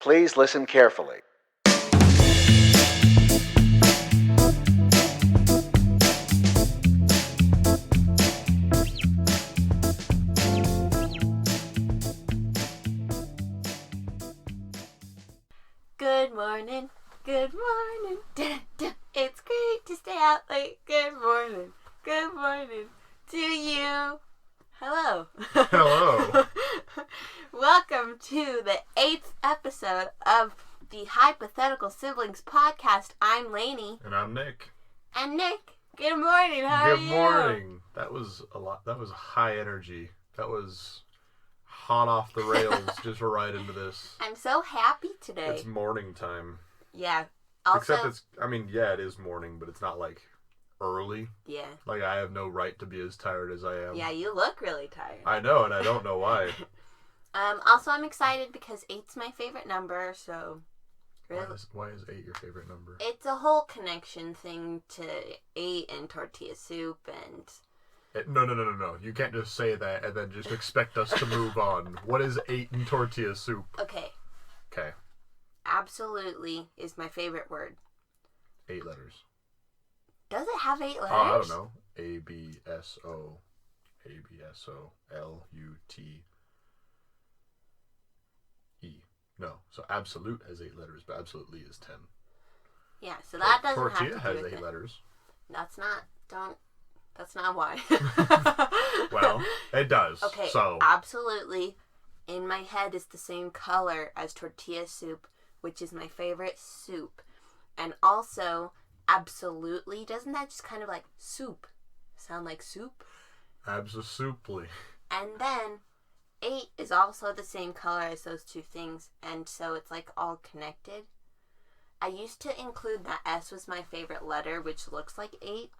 Please listen carefully. Good morning, good morning, it's great to stay out late. Good morning to you. Hello. Hello. Welcome to the 8th episode of the Hypothetical Siblings podcast. I'm Lainey. And I'm Nick. And Nick, good morning, how are you? Good morning. That was a lot. That was high energy. That was hot off the rails just right into this. I'm so happy today. It's morning time. Yeah. Also, Except it is morning, but it's not like early. Yeah. Like I have no right to be as tired as I am. Yeah, you look really tired. I know, and I don't know why. Also, I'm excited because 8's my favorite number, so... Really? Why is 8 your favorite number? It's a whole connection thing to 8 and tortilla soup and... No. You can't just say that and then just expect us to move on. What is 8 in tortilla soup? Okay. Absolutely is my favorite word. 8 letters. Does it have 8 letters? I don't know. A-B-S-O. A-B-S-O-L-U-T-E. No. So absolute has 8 letters, but absolutely is 10. Yeah, so that doesn't have to do with Tortilla has 8 letters. That's not why. Well, it does. Okay, so absolutely, in my head, is the same color as tortilla soup, which is my favorite soup. And also, absolutely, doesn't that just kind of like soup sound like soup? Absolutely. And then 8 is also the same color as those two things, and so it's like all connected. I used to include that S was my favorite letter, which looks like 8.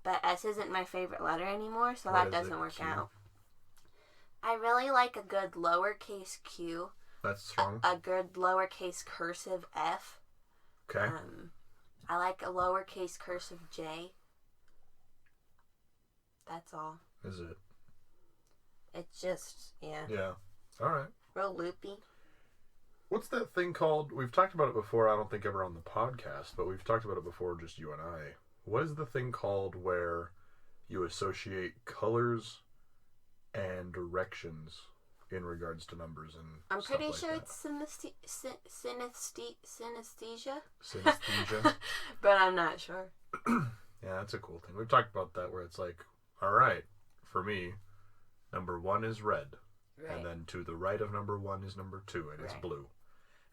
But S isn't my favorite letter anymore, so that doesn't work out. I really like a good lowercase Q. That's strong. A good lowercase cursive F. Okay. I like a lowercase cursive J. That's all. Is it? It's just, yeah. Yeah. All right. Real loopy. What's that thing called? We've talked about it before, I don't think ever on the podcast, but we've talked about it before, just you and I. What is the thing called where you associate colors and directions in regards to numbers and I'm stuff pretty like sure that? it's synesthesia. Synesthesia? But I'm not sure. Yeah, that's a cool thing. We've talked about that where it's like, all right, for me, number 1 is red. Right. And then to the right of number 1 is number 2, and it's Right. blue.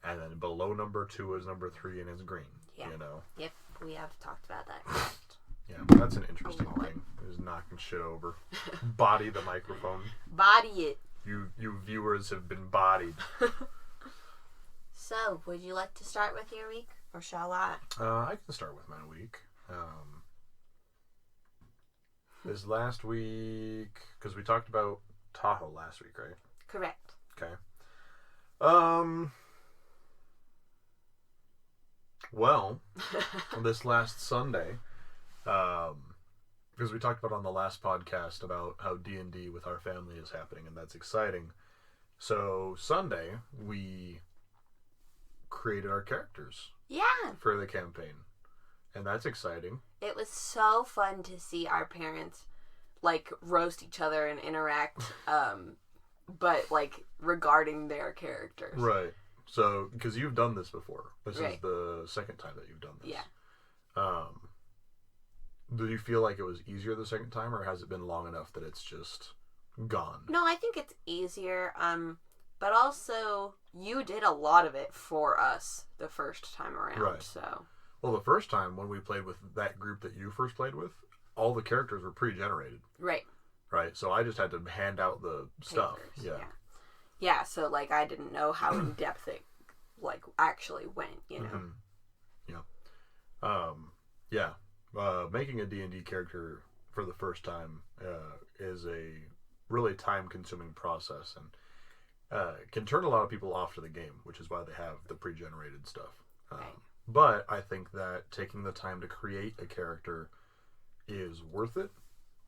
And then below number 2 is number 3, and it's green. Yeah. You know? Yep, we have talked about that. Yeah, but that's an interesting lot. thing. Just knocking shit over. Body the microphone. Body it. You viewers have been bodied. So, would you like to start with your week, or shall I? I can start with my week. This last week, because we talked about Tahoe last week, right? Correct. Okay. Well, this last Sunday, because we talked about on the last podcast about how D&D with our family is happening, and that's exciting. So Sunday, we created our characters. Yeah. For the campaign. And that's exciting. It was so fun to see our parents, like, roast each other and interact, but, like, regarding their characters. Right. So, because you've done this before. This Right. is the second time that you've done this. Yeah. Do you feel like it was easier the second time, or has it been long enough that it's just gone? No, I think it's easier, but also, you did a lot of it for us the first time around, Right. so... Well, the first time when we played with that group that you first played with, all the characters were pre-generated. Right. Right, so I just had to hand out the stuff. Papers, yeah, so, like, I didn't know how in-depth it, like, actually went, you know? Yeah. Making a D&D character for the first time is a really time-consuming process, and can turn a lot of people off to the game, which is why they have the pre-generated stuff. Right. But I think that taking the time to create a character is worth it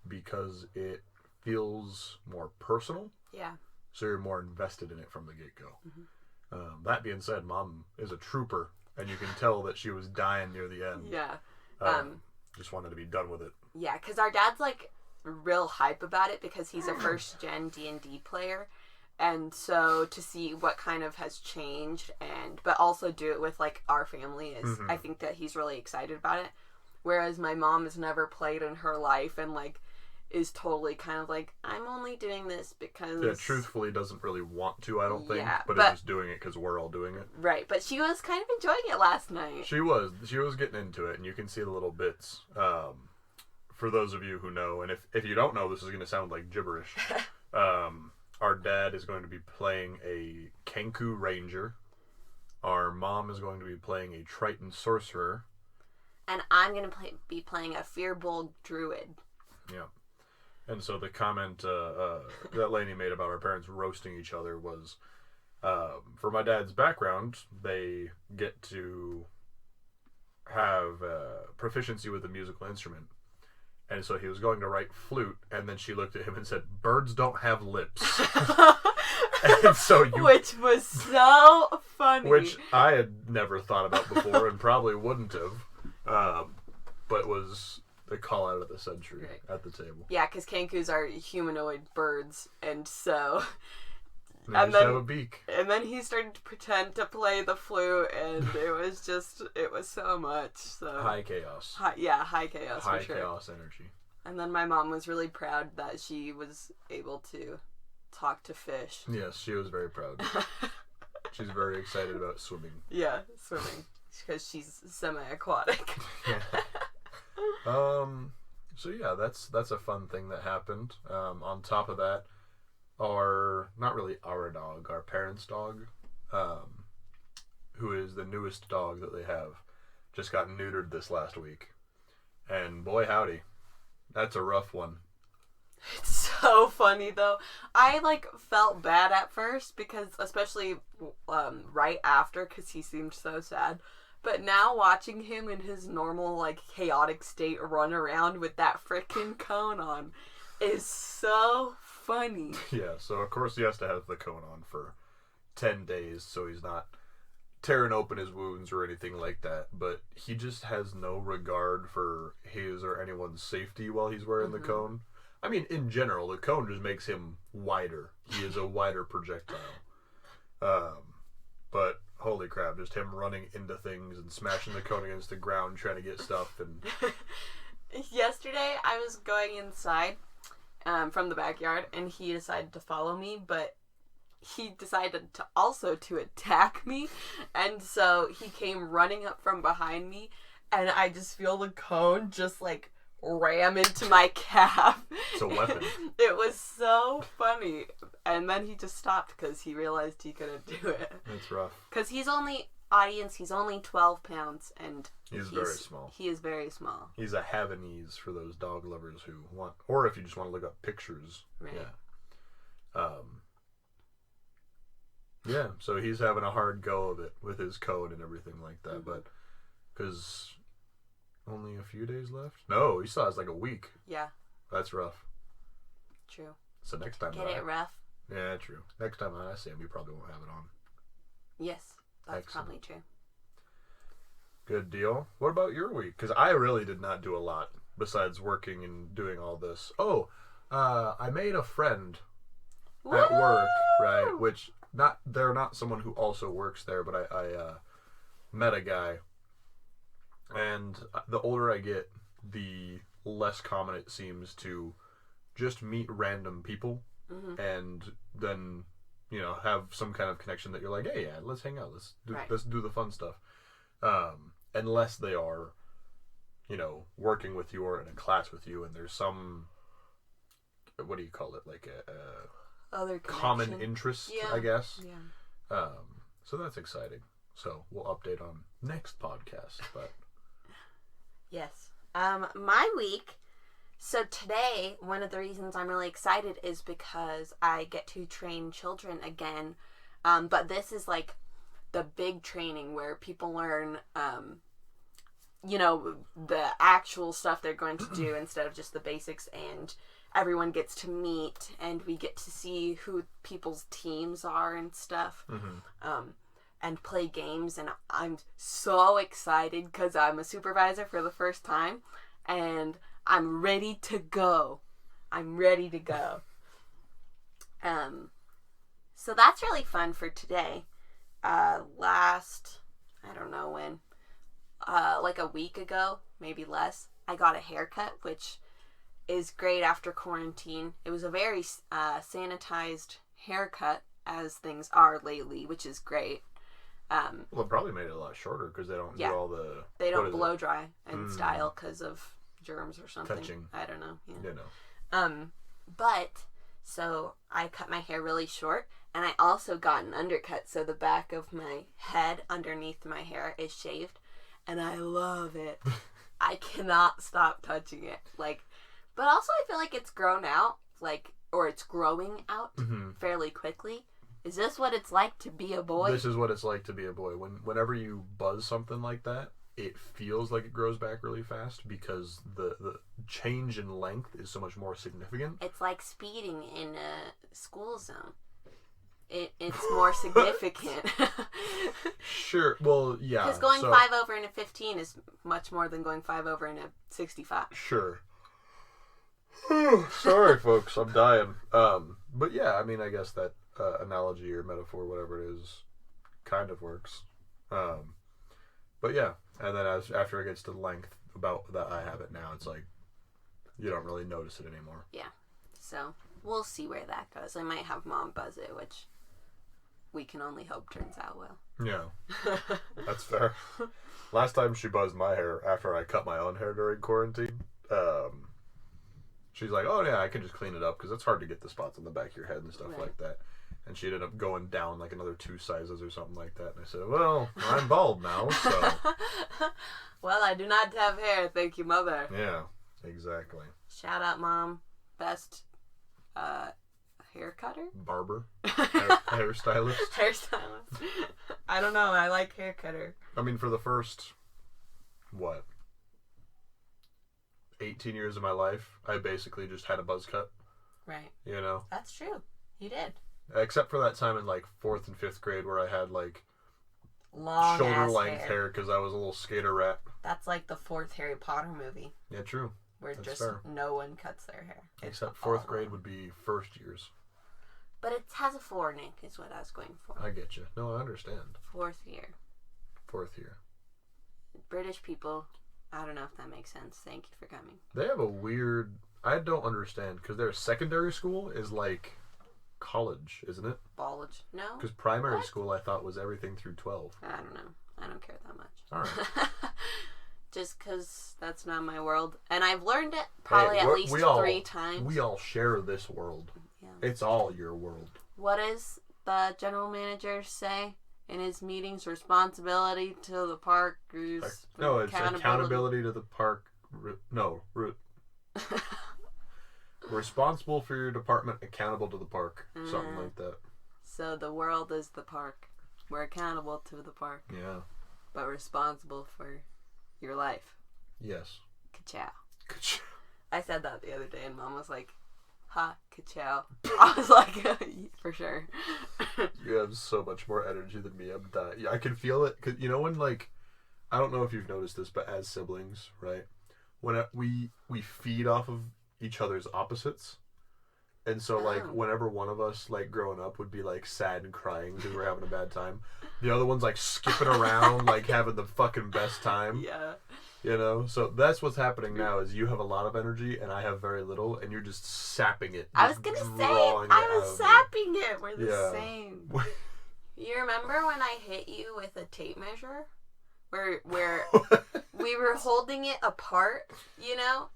because it feels more personal. Yeah. So you're more invested in it from the get-go. That being said, Mom is a trooper, and you can tell that she was dying near the end. Yeah. Just wanted to be done with it. Yeah, because our dad's, like, real hype about it because he's a first-gen D&D player. And so to see what kind of has changed, but also do it with, like, our family is, I think that he's really excited about it. Whereas my mom has never played in her life and, like, is totally kind of like, I'm only doing this because... Yeah, truthfully doesn't really want to, I don't think. But is just doing it because we're all doing it. Right, but she was kind of enjoying it last night. She was getting into it, and you can see the little bits. For those of you who know, and if you don't know, this is going to sound like gibberish. Our dad is going to be playing a Kenku Ranger. Our mom is going to be playing a Triton Sorcerer. And I'm going to be playing a Fearbold Druid. Yeah. And so the comment that Lainey made about our parents roasting each other was, for my dad's background, they get to have proficiency with a musical instrument. And so he was going to write flute, and then she looked at him and said, "Birds don't have lips." And so which was so funny. Which I had never thought about before and probably wouldn't have, but was the call out of the century at the table. Yeah, because Kenkus are humanoid birds, and so... And then have a beak. And then he started to pretend to play the flute, and it was so much. So high chaos. High chaos High for sure. chaos energy. And then my mom was really proud that she was able to talk to fish. Yes, she was very proud. She's very excited about swimming. Yeah, swimming. Because she's semi-aquatic. Yeah. So yeah, that's a fun thing that happened. On top of that, not really our dog, our parents' dog, who is the newest dog that they have, just got neutered this last week. And boy howdy, that's a rough one. It's so funny though. I felt bad at first because, especially right after, because he seemed so sad. But now watching him in his normal chaotic state run around with that frickin' cone on is so funny. Yeah, so of course he has to have the cone on for 10 days so he's not tearing open his wounds or anything like that. But he just has no regard for his or anyone's safety while he's wearing the cone. I mean, in general, the cone just makes him wider. He is a wider projectile. But holy crap, just him running into things and smashing the cone against the ground trying to get stuff. And yesterday I was going inside from the backyard, and he decided to follow me, but he decided to also attack me, and so he came running up from behind me, and I just feel the cone just ram into my calf. It's a weapon. It was so funny. And then he just stopped because he realized he couldn't do it. That's rough. Because he's only 12 pounds, and he's very small. He is very small. He's a Havanese for those dog lovers who want, or if you just want to look up pictures. Right. Yeah. Yeah, so he's having a hard go of it with his cone and everything like that, but because only a few days left? No, he still has a week. Yeah. That's rough. True. So next time... Get it rough? Yeah, true. Next time I see him, we probably won't have it on. Yes, that's Excellent. probably true. Good deal. What about your week? Because I really did not do a lot besides working and doing all this. Oh, I made a friend at work, right? Which, they're not someone who also works there, but I met a guy. And the older I get, the less common it seems to just meet random people and then, have some kind of connection that you're like, hey, yeah, let's hang out. Let's do the fun stuff. Unless they are, working with you or in a class with you and there's some, what do you call it? Other common interest, I guess. Yeah. So that's exciting. So we'll update on next podcast, but... Yes. My week, so today, one of the reasons I'm really excited is because I get to train children again, but this is the big training where people learn, the actual stuff they're going to do instead of just the basics, and everyone gets to meet, and we get to see who people's teams are and stuff. and play games, and I'm so excited because I'm a supervisor for the first time, and I'm ready to go. So that's really fun for today. I don't know when, like a week ago, maybe less, I got a haircut, which is great after quarantine. It was a very sanitized haircut, as things are lately, which is great. Well, it probably made it a lot shorter because they don't do all the... They don't blow dry and style because of germs or something. Touching. I don't know. Yeah. You know. But, so I cut my hair really short, and I also got an undercut, so the back of my head underneath my hair is shaved, and I love it. I cannot stop touching it. But also I feel like it's grown out, or it's growing out fairly quickly. Is this what it's like to be a boy? This is what it's like to be a boy. Whenever you buzz something like that, it feels like it grows back really fast because the change in length is so much more significant. It's like speeding in a school zone. It's more significant. Sure. Well, yeah. Because going 5 over in a 15 is much more than going 5 over in a 65. Sure. Sorry, folks. I'm dying. But yeah, I mean, I guess that analogy or metaphor, whatever it is, kind of works. But yeah, and then after it gets to the length about that I have it now, it's like you don't really notice it anymore. Yeah. So we'll see where that goes. I might have Mom buzz it, which we can only hope turns out well. Yeah. That's fair. Last time she buzzed my hair after I cut my own hair during quarantine, she's like, oh yeah, I can just clean it up because it's hard to get the spots on the back of your head and stuff like that. And she ended up going down like another 2 sizes or something like that. And I said, well, I'm bald now, so. Well, I do not have hair, thank you, Mother. Yeah, exactly. Shout out, Mom. Best hair cutter? Barber. Hairstylist. Hairstylist. I don't know, I like hair cutter. I mean, for the first, 18 years of my life, I basically just had a buzz cut. Right. You know? That's true. You did. Except for that time in 4th and 5th grade where I had long shoulder length hair because I was a little skater rat. That's like the 4th Harry Potter movie. Yeah, true. Where That's just fair. no one cuts their hair. Except 4th grade would be first years. But it has a 4, Nick, is what I was going for. I get you. No, I understand. 4th year. 4th year. British people, I don't know if that makes sense. Thank you for coming. They have a weird... I don't understand because their secondary school is like college, isn't it? College. No. Because primary school I thought was everything through 12. I don't know. I don't care that much. All right. Just because that's not my world. And I've learned it probably at least 3 times. We all share this world. Yeah. It's all your world. What does the general manager say in his meetings? Responsibility to the park is... No, it's accountability to the park. Responsible for your department, accountable to the park. Something like that. So the world is the park. We're accountable to the park. Yeah. But responsible for your life. Yes. Ka-chow. Ka-chow. I said that the other day and Mom was like, ha, ka-chow. I was like, for sure. You have so much more energy than me. I'm dying. Yeah, I can feel it. Cause you know when I don't know if you've noticed this, but as siblings, right? When we feed off of each other's opposites. And so, whenever one of us, growing up would be, sad and crying because we're having a bad time, the other one's, skipping around, having the fucking best time. Yeah. You know? So that's what's happening now is you have a lot of energy and I have very little, and you're just sapping it. I was going to say, I was sapping it. We're the same. You remember when I hit you with a tape measure? Where we were holding it apart,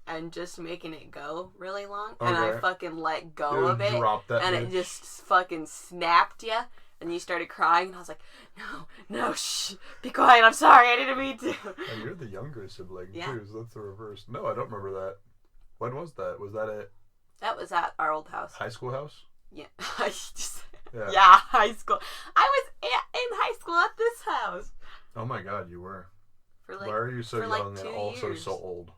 and just making it go really long. Okay. And I fucking let go of it. And it just fucking snapped you. And you started crying. And I was like, no, shh. Be quiet. I'm sorry. I didn't mean to. And you're the younger sibling, too. So that's the reverse. No, I don't remember that. When was that? Was that it? That was at our old house. High school house? Yeah. Yeah, high school. I was in high school at this house. Oh my God, you were. Why are you so young and also so old?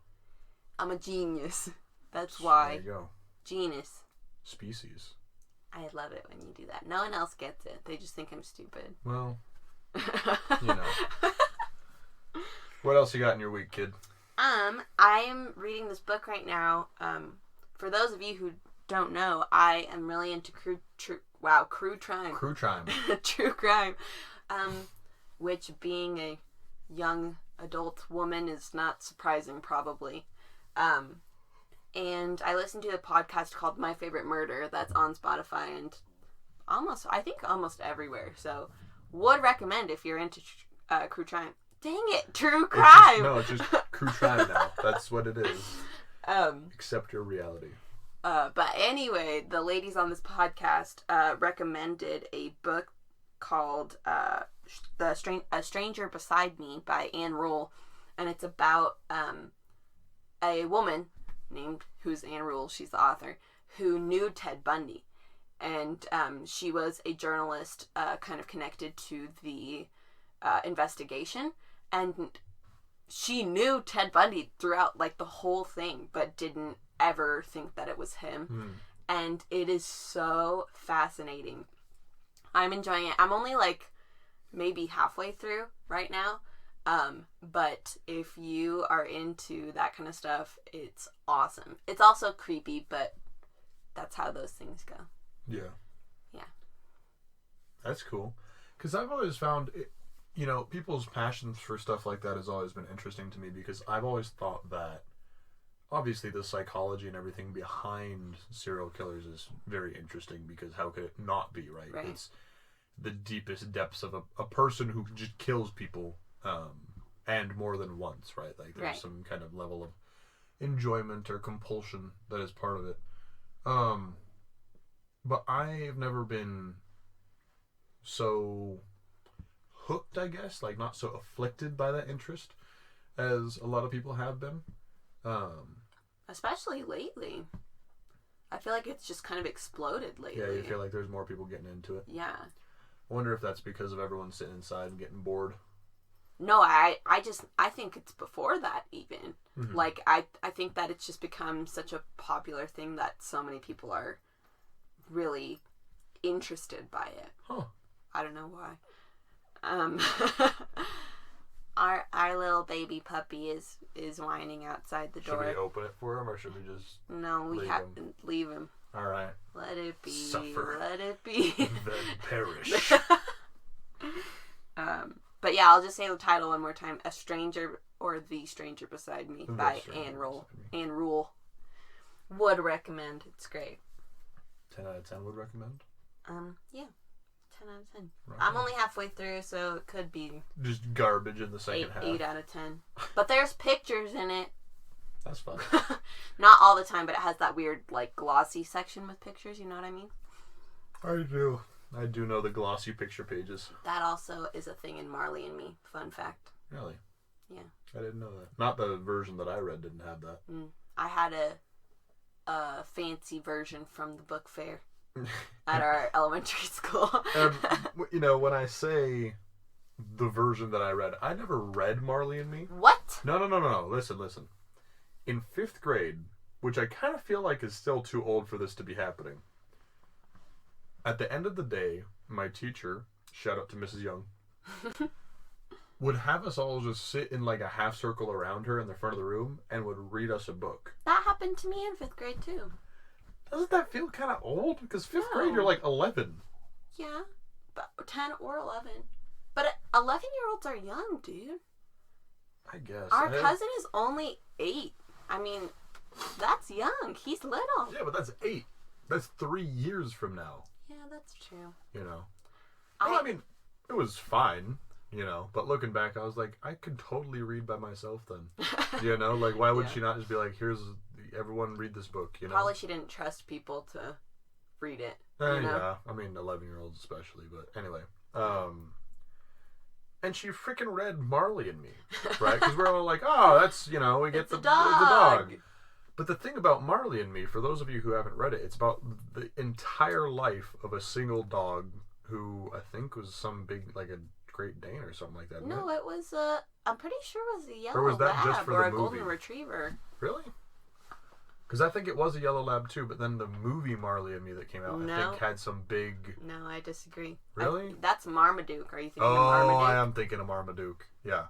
I'm a genius. That's why. There you go. Genius. Species. I love it when you do that. No one else gets it. They just think I'm stupid. Well, You know. What else you got in your week, kid? I am reading this book right now. For those of you who don't know, I am really into true crime. True crime. Which being a young adult woman is not surprising, probably. And I listened to a podcast called My Favorite Murder that's on Spotify and almost everywhere. So would recommend if you're into true crime. Dang it, true crime. It's just true crime now. That's what it is. Accept your reality. But anyway, the ladies on this podcast recommended a book called A Stranger Beside Me by Anne Rule, and it's about a woman who's Anne Rule, she's the author, who knew Ted Bundy, and she was a journalist kind of connected to the investigation, and she knew Ted Bundy throughout like the whole thing, but didn't ever think that it was him. And it is so fascinating. I'm enjoying it. I'm only like maybe halfway through right now. But if you are into that kind of stuff, it's awesome. It's also creepy, but that's how those things go. Yeah. Yeah. That's cool. Because I've always found, people's passions for stuff like that has always been interesting to me, because I've always thought that obviously the psychology and everything behind serial killers is very interesting, because how could it not be, right? It's the deepest depths of a person who just kills people, and more than once, right? Like there's some kind of level of enjoyment or compulsion that is part of it. But I've never been so hooked, I guess, like not so afflicted by that interest as a lot of people have been. Especially lately. I feel like it's just kind of exploded lately. Yeah, you feel like there's more people getting into it. Yeah. I wonder if that's because of everyone sitting inside and getting bored. No, I think it's before that even. Mm-hmm. Like, I think that it's just become such a popular thing that so many people are really interested by it. Huh. I don't know why. Our little baby puppy is whining outside the door. Should we open it for him, or should we just No, we have to leave him. All right. Let it be. Suffer. Let it be. Then perish. But yeah, I'll just say the title one more time. A Stranger or The Stranger Beside Me by Anne Rule. Anne Rule. Would recommend. It's great. 10 out of 10 would recommend? Yeah. 10 out of 10. Right. I'm only halfway through, so it could be just garbage in the second half. 8 out of 10. But there's pictures in it. That's fun. Not all the time, but it has that weird, like, glossy section with pictures, you know what I mean? I do know the glossy picture pages. That also is a thing in Marley and Me. Fun fact. Really? Yeah. I didn't know that. Not the version that I read didn't have that. I had a fancy version from the book fair at our elementary school. When I say the version that I read, I never read Marley and Me. What? No. Listen. In 5th grade, which I kind of feel like is still too old for this to be happening, at the end of the day, my teacher, shout out to Mrs. Young, would have us all just sit in like a half circle around her in the front of the room and would read us a book. That happened to me in 5th grade too. Doesn't that feel kind of old? Because 5th grade, you're like 11. Yeah, but 10 or 11. But 11-year-olds are young, dude. I guess. Our cousin is only 8. I mean, that's young. He's little. Yeah, but that's 8. That's 3 years from now. Yeah, that's true. Well, I mean, it was fine, but looking back, I was like, I could totally read by myself then. Like, why would she not just be like, here's, everyone read this book, Probably she didn't trust people to read it. Yeah, I mean, 11-year-olds especially, but anyway. And she freaking read Marley and Me, right? Because we're all like, oh, that's, we get it's the a dog. dog. But the thing about Marley and Me, for those of you who haven't read it, it's about the entire life of a single dog who I think was some big, like a Great Dane or something like that. No, it was I'm pretty sure it was a yellow or was that lab just for or the a movie? golden retriever. Really? Because I think it was a yellow lab too, but then the movie Marley and Me that came out, No. I think had some big... No, I disagree. Really? That's Marmaduke. Are you thinking of Oh, Marmaduke? I am thinking of Marmaduke. Yeah.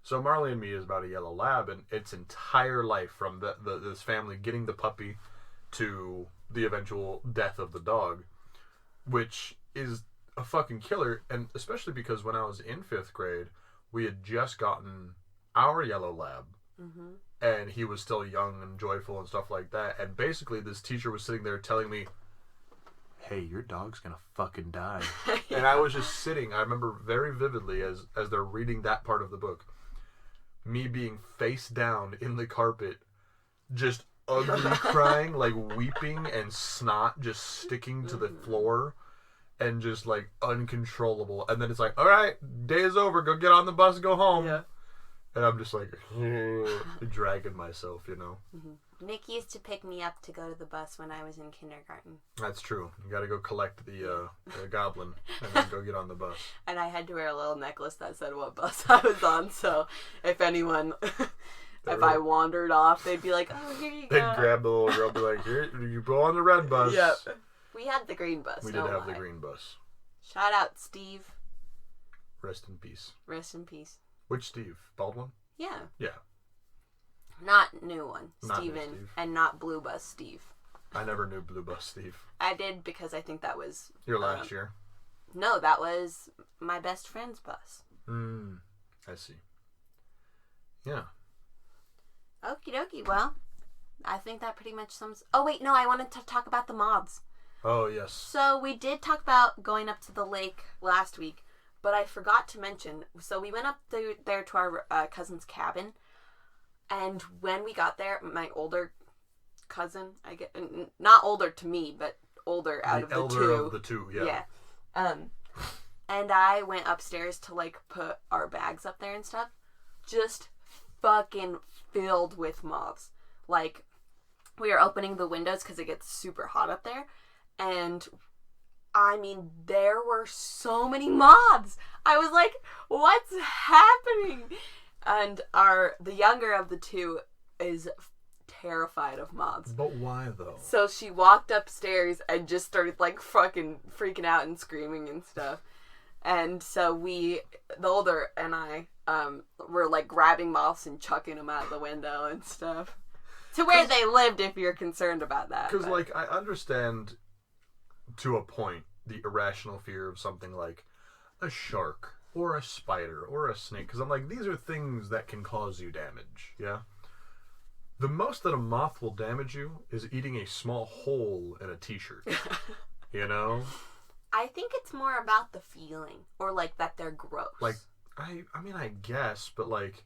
So Marley and Me is about a yellow lab, and its entire life, from this family getting the puppy to the eventual death of the dog, which is a fucking killer. And especially because when I was in 5th grade, we had just gotten our yellow lab. Mm-hmm. And he was still young and joyful and stuff like that. And basically this teacher was sitting there telling me, hey, your dog's gonna fucking die. Yeah. And I was just sitting, I remember very vividly as they're reading that part of the book, me being face down in the carpet, just ugly crying, like weeping and snot just sticking to the floor and just like uncontrollable. And then it's like, all right, day is over, go get on the bus, go home. Yeah. And I'm just like dragging myself, you know. Mm-hmm. Nick used to pick me up to go to the bus when I was in kindergarten. That's true. You got to go collect the goblin and then go get on the bus. And I had to wear a little necklace that said what bus I was on. So if anyone, I wandered off, they'd be like, "Oh, here you go." They'd grab the little girl, be like, "Here, you go on the red bus." Yep. We had the green bus. We did have the green bus. Shout out, Steve. Rest in peace. Rest in peace. Which Steve? Baldwin? Yeah. Yeah. Not new one, Not new Steven, Steve. and not Blue Bus Steve. I never knew Blue Bus Steve. I did because I think that was... Your last year? No, that was my best friend's bus. I see. Yeah. Okie dokie, well, I think that pretty much sums... Oh, wait, no, I wanted to talk about the moths. Oh, yes. So we did talk about going up to the lake last week, but I forgot to mention, so we went up there to our cousin's cabin, and when we got there, my older cousin, I get not older to me, but older out of the two. The elder of the two, yeah. Yeah. And I went upstairs to, like, put our bags up there and stuff. Just fucking filled with moths. Like, we are opening the windows because it gets super hot up there, and... I mean, there were so many moths. I was like, what's happening? And the younger of the two is terrified of moths. But why, though? So she walked upstairs and just started, like, fucking freaking out and screaming and stuff. And so the older and I, were, like, grabbing moths and chucking them out the window and stuff. To where they lived, if you're concerned about that. Because, like, I understand... to a point, the irrational fear of something like a shark or a spider or a snake. Because I'm like, these are things that can cause you damage, yeah? The most that a moth will damage you is eating a small hole in a t-shirt, you know? I think it's more about the feeling, or, like, that they're gross. Like, I mean, I guess, but, like,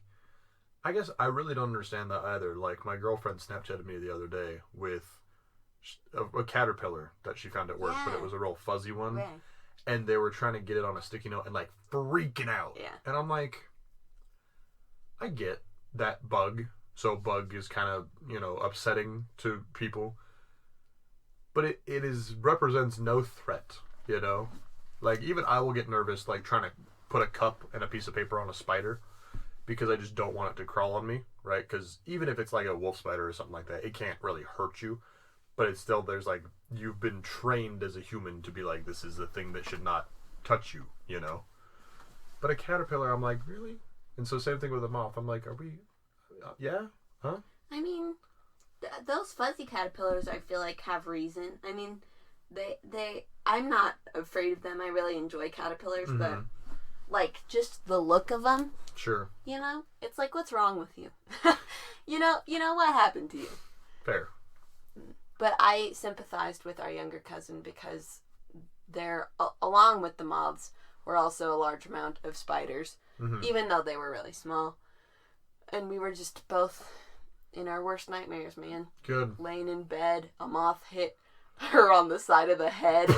I guess I really don't understand that either. Like, my girlfriend Snapchatted me the other day with... a caterpillar that she found at work, but it was a real fuzzy one. Right. And they were trying to get it on a sticky note and like freaking out. Yeah. And I'm like, I get that bug. So bug is kind of, upsetting to people. But it represents no threat, you know? Like, even I will get nervous, like, trying to put a cup and a piece of paper on a spider because I just don't want it to crawl on me, right? Because even if it's like a wolf spider or something like that, it can't really hurt you. But it's still, there's like, you've been trained as a human to be like, this is the thing that should not touch you, you know? But a caterpillar, I'm like, really? And so same thing with a moth. I'm like, are we, yeah? Huh? I mean, those fuzzy caterpillars, I feel like, have reason. I mean, I'm not afraid of them. I really enjoy caterpillars, but, like, just the look of them. Sure. You know? It's like, what's wrong with you? you know what happened to you? Fair. But I sympathized with our younger cousin because there, along with the moths, were also a large amount of spiders, even though they were really small. And we were just both in our worst nightmares, man. Good. Laying in bed, a moth hit her on the side of the head,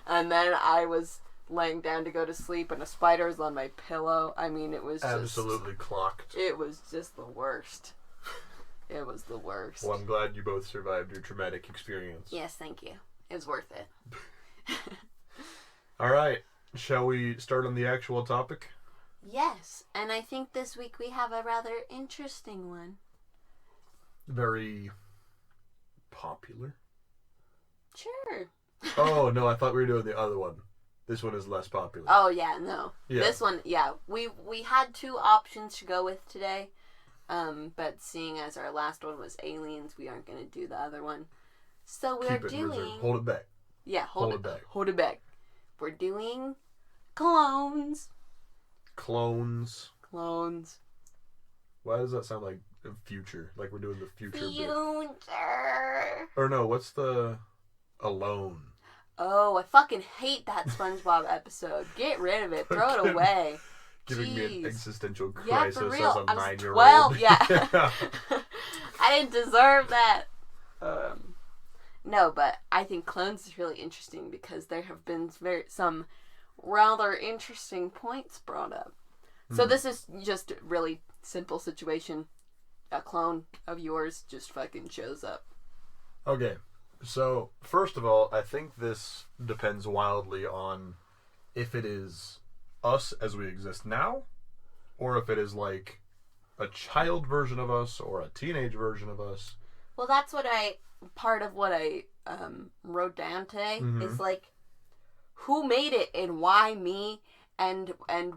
and then I was laying down to go to sleep, and a spider was on my pillow. I mean, it was absolutely clocked. It was just the worst. It was the worst. Well, I'm glad you both survived your traumatic experience. Yes, thank you. It was worth it. All right. Shall we start on the actual topic? Yes, and I think this week we have a rather interesting one. Very popular? Sure. Oh, no, I thought we were doing the other one. This one is less popular. Oh, yeah, no. Yeah. This one, yeah. We had 2 options to go with today. But seeing as our last one was aliens, we aren't going to do the other one. So we're doing... Hold it back. Yeah, hold it back. Hold it back. We're doing clones. Clones. Clones. Why does that sound like the future? Like we're doing the future. Future. Or no, what's the alone? Oh, I fucking hate that SpongeBob episode. Get rid of it. Throw it away. Giving me an Jeez. existential crisis for real. as a I was 9-year-old. 12, yeah. I didn't deserve that. No, but I think clones is really interesting because there have been some rather interesting points brought up. So this is just a really simple situation. A clone of yours just fucking shows up. Okay, so first of all, I think this depends wildly on if it is us as we exist now, or if it is like a child version of us or a teenage version of us. Well, that's part of what I wrote down today is like, who made it and why me, and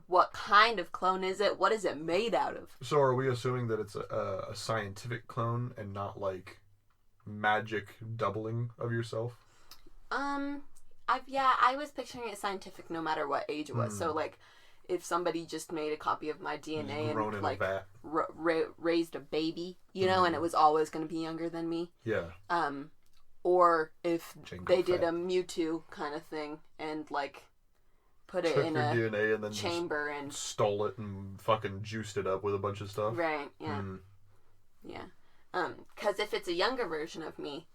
what kind of clone is it? What is it made out of? So are we assuming that it's a scientific clone and not like magic doubling of yourself? I was picturing it scientific no matter what age it was. So like, if somebody just made a copy of my DNA and like raised a baby, you know, and it was always going to be younger than me. Yeah. Or if they did fat. a Mewtwo kind of thing and like put it Took in your a DNA and then chamber and stole it and fucking juiced it up with a bunch of stuff. Right. Yeah. Yeah. Because if it's a younger version of me,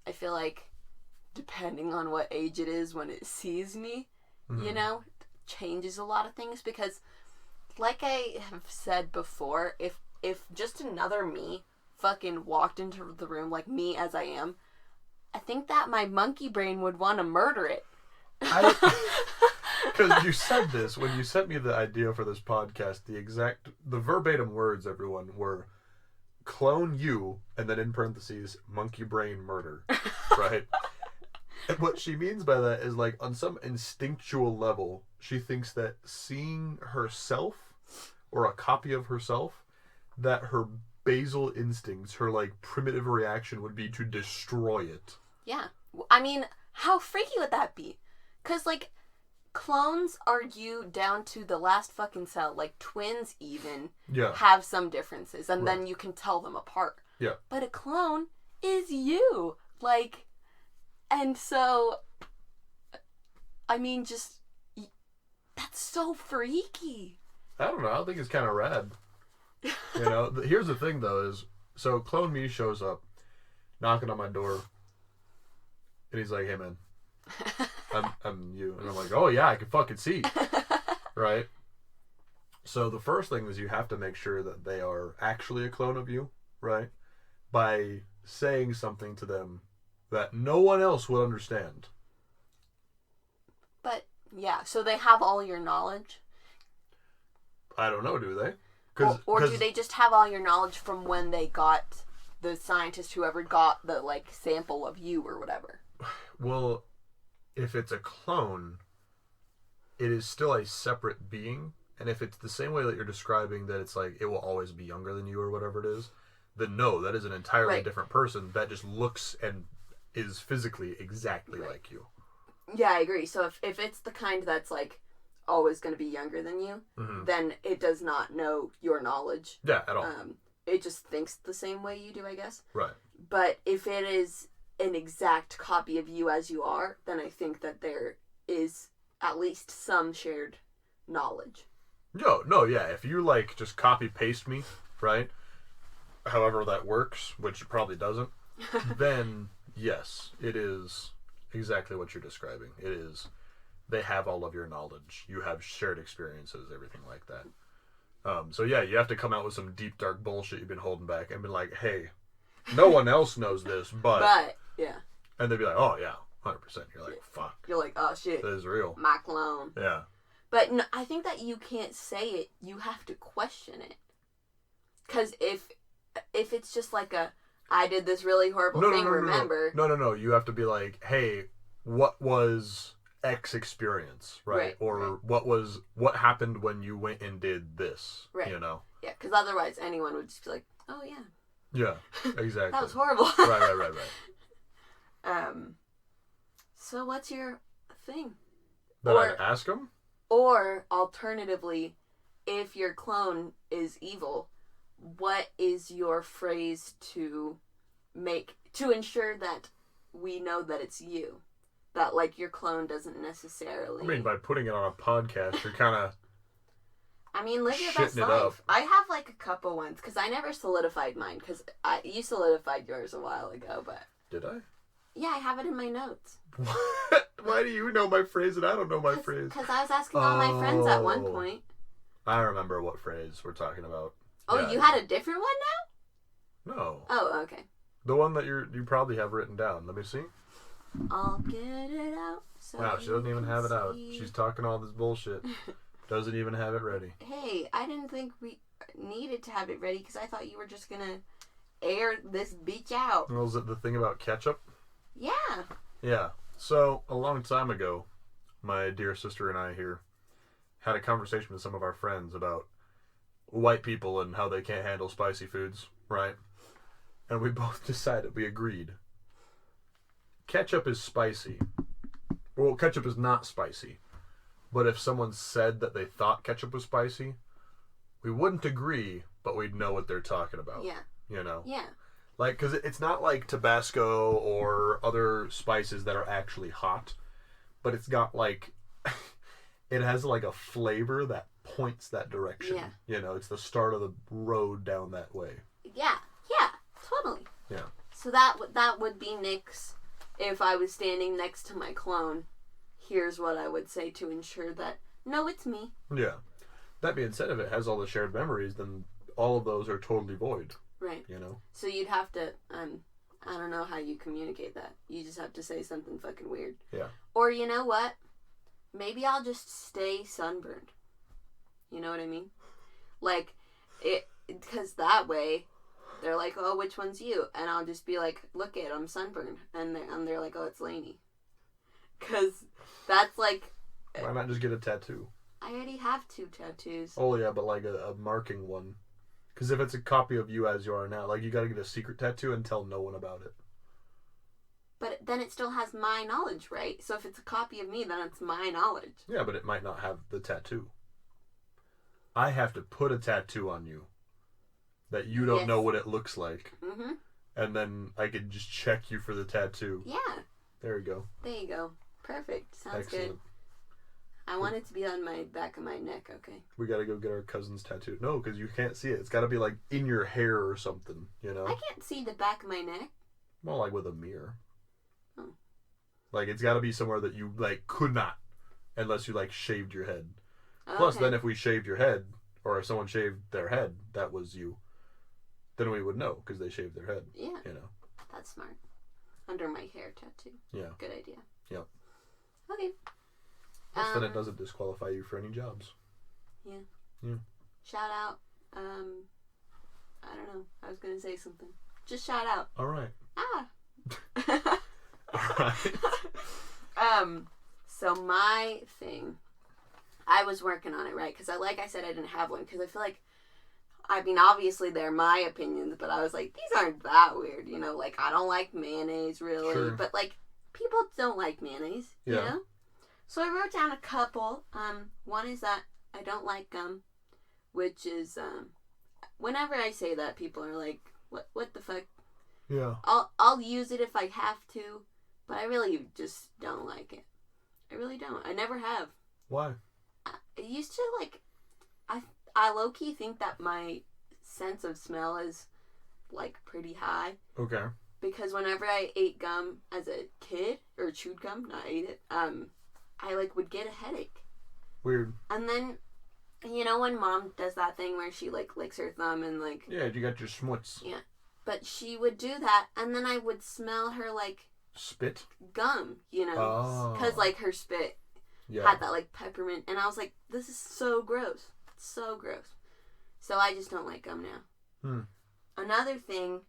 I feel like depending on what age it is when it sees me, you know, changes a lot of things. Because, like I have said before, if just another me fucking walked into the room like me as I am, I think that my monkey brain would want to murder it. Because you said this when you sent me the idea for this podcast. The verbatim words, everyone, were clone you, and then in parentheses, monkey brain murder. Right? And what she means by that is, like, on some instinctual level, she thinks that seeing herself, or a copy of herself, that her basal instincts, her, like, primitive reaction would be to destroy it. Yeah. I mean, how freaky would that be? Because, like, clones are you down to the last fucking cell. Like, twins even have some differences, and then you can tell them apart. Yeah. But a clone is you. Like, and so, I mean, just, that's so freaky. I don't know. I think it's kind of rad. You know, here's the thing, though, is, so clone me shows up, knocking on my door, and he's like, hey, man, I'm you. And I'm like, oh, yeah, I can fucking see. Right? So the first thing is you have to make sure that they are actually a clone of you, right? By saying something to them that no one else would understand. But, yeah, so they have all your knowledge? I don't know, do they? Or do they just have all your knowledge from when they got the scientist, whoever got the, like, sample of you or whatever? Well, if it's a clone, it is still a separate being. And if it's the same way that you're describing, that it's like it will always be younger than you or whatever it is, then no, that is an entirely different person that just looks and is physically exactly like you. Yeah, I agree. So if it's the kind that's like always going to be younger than you, then it does not know your knowledge. Yeah, at all. It just thinks the same way you do, I guess. Right. But if it is an exact copy of you as you are, then I think that there is at least some shared knowledge. No, yeah. If you, like, just copy paste me, right? However that works, which it probably doesn't, then yes, it is exactly what you're describing. It is, they have all of your knowledge. You have shared experiences, everything like that. So yeah, you have to come out with some deep, dark bullshit you've been holding back and be like, hey, no one else knows this, but yeah. And they'd be like, oh yeah, 100%. You're like, fuck. You're like, oh shit. That is real. My clone. Yeah. But no, I think that you can't say it. You have to question it. Because if it's just like I did this really horrible thing, remember? No. You have to be like, hey, what was X experience, right? Or what happened when you went and did this, you know? Yeah, because otherwise anyone would just be like, oh, yeah. Yeah, exactly. That was horrible. Right. So what's your thing? That I'd ask them? Or, alternatively, if your clone is evil, what is your phrase to ensure that we know that it's you? That, like, your clone doesn't necessarily... I mean, by putting it on a podcast, you're kind of... I mean, live your best life. I have, like, a couple ones, because I never solidified mine, because you solidified yours a while ago, but... Did I? Yeah, I have it in my notes. What? Why do you know my phrase and I don't know my phrase? Because I was asking all my friends at one point. I remember what phrase we're talking about. Oh, yeah. You had a different one now? No. Oh, okay. The one that you probably have written down. Let me see. I'll get it out. So wow, she doesn't even have it out. She's talking all this bullshit. Doesn't even have it ready. Hey, I didn't think we needed to have it ready because I thought you were just going to air this bitch out. Was it the thing about ketchup? Yeah. Yeah. So, a long time ago, my dear sister and I here had a conversation with some of our friends about white people and how they can't handle spicy foods, right? And we both decided, we agreed, ketchup is spicy. Well, ketchup is not spicy. But if someone said that they thought ketchup was spicy, we wouldn't agree, but we'd know what they're talking about. Yeah. You know? Yeah. Like, because it's not like Tabasco or other spices that are actually hot, but it's got, like, it has, like, a flavor that points that direction. Yeah. You know, it's the start of the road down that way. Yeah. Totally. Yeah. So that would be Nick's, if I was standing next to my clone, here's what I would say to ensure that, no, it's me. Yeah. That being said, if it has all the shared memories, then all of those are totally void. Right. You know? So you'd have to, I don't know how you communicate that. You just have to say something fucking weird. Yeah. Or you know what? Maybe I'll just stay sunburned. You know what I mean? Like, because that way, they're like, oh, which one's you? And I'll just be like, look it, I'm sunburned. And they're like, oh, it's Lainey. Because that's like... Why not just get a tattoo? I already have 2 tattoos. Oh, yeah, but like a marking one. Because if it's a copy of you as you are now, like, you gotta get a secret tattoo and tell no one about it. But then it still has my knowledge, right? So if it's a copy of me, then it's my knowledge. Yeah, but it might not have the tattoo. I have to put a tattoo on you that you don't know what it looks like. Mm-hmm. And then I could just check you for the tattoo. Yeah. There you go. There you go. Perfect. Sounds excellent. Good. I want it to be on my back of my neck, okay? We gotta go get our cousin's tattoo. No, because you can't see it. It's gotta be like in your hair or something, you know? I can't see the back of my neck. Well, like with a mirror. Oh. Like, it's gotta be somewhere that you, like, could not. Unless you, like, shaved your head. Okay. Plus, then if we shaved your head, or if someone shaved their head, that was you. Then we would know, because they shaved their head. Yeah. You know? That's smart. Under my hair tattoo. Yeah. Good idea. Yep. Okay. Then it doesn't disqualify you for any jobs. Yeah. Yeah. Shout out. I don't know. I was going to say something. Just shout out. All right. All right. So my thing, I was working on it, right? Because like I said, I didn't have one. Because I feel like, I mean, obviously they're my opinions, but I was like, these aren't that weird, you know? Like, I don't like mayonnaise, really. Sure. But, like, people don't like mayonnaise, you know? So I wrote down a couple. One is that I don't like gum, which is, whenever I say that, people are like, what the fuck? Yeah. I'll use it if I have to, but I really just don't like it. I really don't. I never have. Why? I used to, like, I low-key think that my sense of smell is, like, pretty high. Okay. Because whenever I ate gum as a kid, or chewed gum, not ate it, I, like, would get a headache. Weird. And then, you know when Mom does that thing where she, like, licks her thumb and, like... Yeah, you got your schmutz. Yeah. But she would do that, and then I would smell her, like... Spit? Gum, you know? Because, like, her spit had that, like, peppermint. And I was like, this is so gross. It's so gross. So I just don't like gum now. Another thing